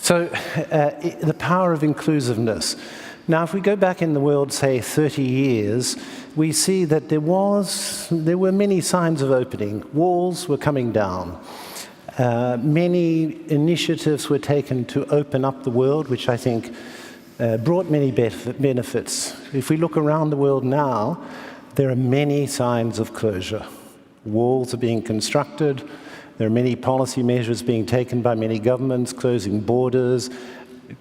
So, the power of inclusiveness. Now, if we go back in the world, say, 30 years, we see that there were many signs of opening. Walls were coming down. Many initiatives were taken to open up the world, which I think brought many benefits. If we look around the world now, there are many signs of closure. Walls are being constructed. There are many policy measures being taken by many governments, closing borders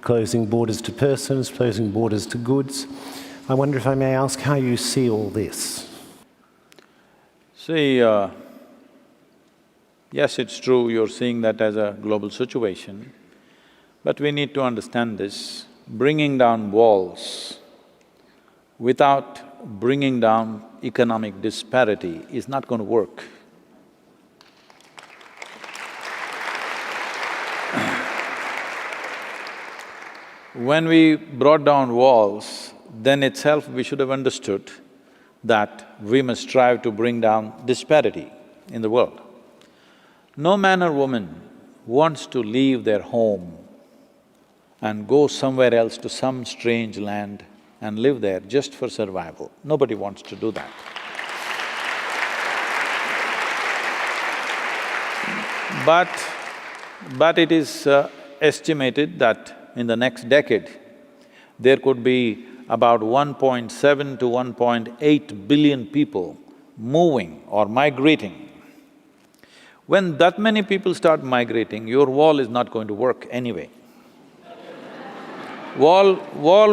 to persons, closing borders to goods. I wonder if I may ask how you see all this. See, yes, it's true, you're seeing that as a global situation, but we need to understand this. Bringing down walls without bringing down economic disparity is not going to work. When we brought down walls, then itself we should have understood that we must strive to bring down disparity in the world. No man or woman wants to leave their home and go somewhere else to some strange land and live there just for survival. Nobody wants to do that. But it is estimated that in the next decade, there could be about 1.7 to 1.8 billion people moving or migrating. When that many people start migrating, your wall is not going to work anyway. Wall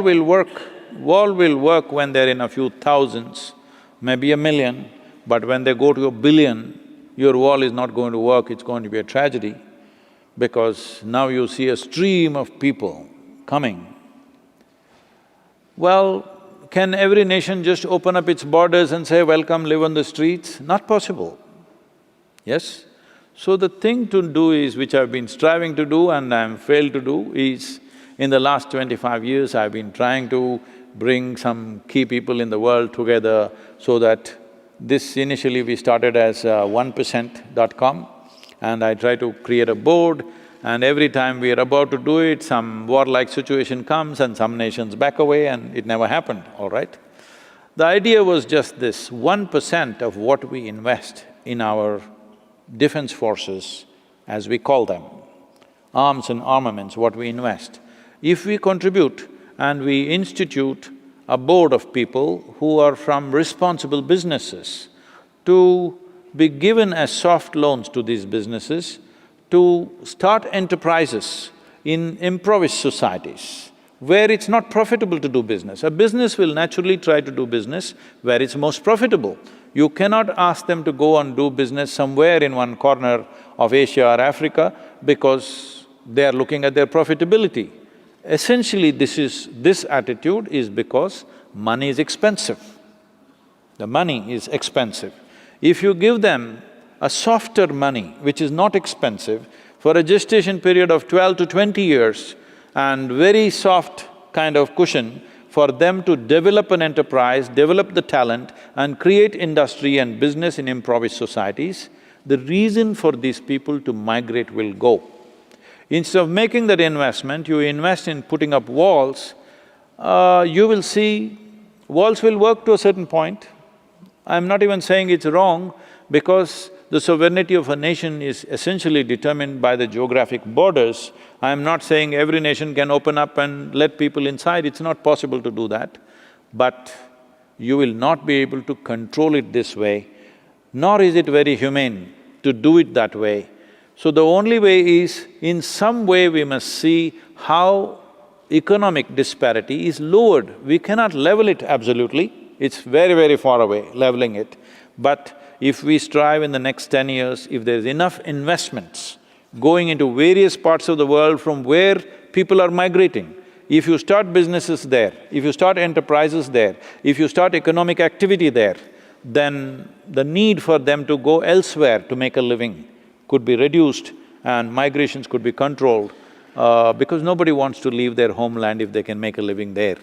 will work when they're in a few thousands, maybe a million, but when they go to a billion, your wall is not going to work, it's going to be a tragedy. Because now you see a stream of people coming. Well, can every nation just open up its borders and say, welcome, live on the streets? Not possible, yes? So the thing to do is, which I've been striving to do and I'm failed to do, is in the last 25 years I've been trying to bring some key people in the world together so that this initially we started as 1%.com. And I try to create a board, and every time we are about to do it, some warlike situation comes and some nations back away and it never happened, all right? The idea was just this, 1% of what we invest in our defense forces, as we call them, arms and armaments, what we invest, if we contribute and we institute a board of people who are from responsible businesses to be given as soft loans to these businesses to start enterprises in impoverished societies where it's not profitable to do business. A business will naturally try to do business where it's most profitable. You cannot ask them to go and do business somewhere in one corner of Asia or Africa because they are looking at their profitability. Essentially, this attitude is because money is expensive. The money is expensive. If you give them a softer money, which is not expensive, for a gestation period of 12 to 20 years and very soft kind of cushion for them to develop an enterprise, develop the talent and create industry and business in impoverished societies, the reason for these people to migrate will go. Instead of making that investment, you invest in putting up walls, you will see walls will work to a certain point. I'm not even saying it's wrong because the sovereignty of a nation is essentially determined by the geographic borders. I'm not saying every nation can open up and let people inside, it's not possible to do that. But you will not be able to control it this way, nor is it very humane to do it that way. So the only way is, in some way we must see how economic disparity is lowered. We cannot level it absolutely, it's very, very far away, leveling it. But if we strive in the next 10 years, if there's enough investments going into various parts of the world from where people are migrating, if you start businesses there, if you start enterprises there, if you start economic activity there, then the need for them to go elsewhere to make a living could be reduced and migrations could be controlled because nobody wants to leave their homeland if they can make a living there.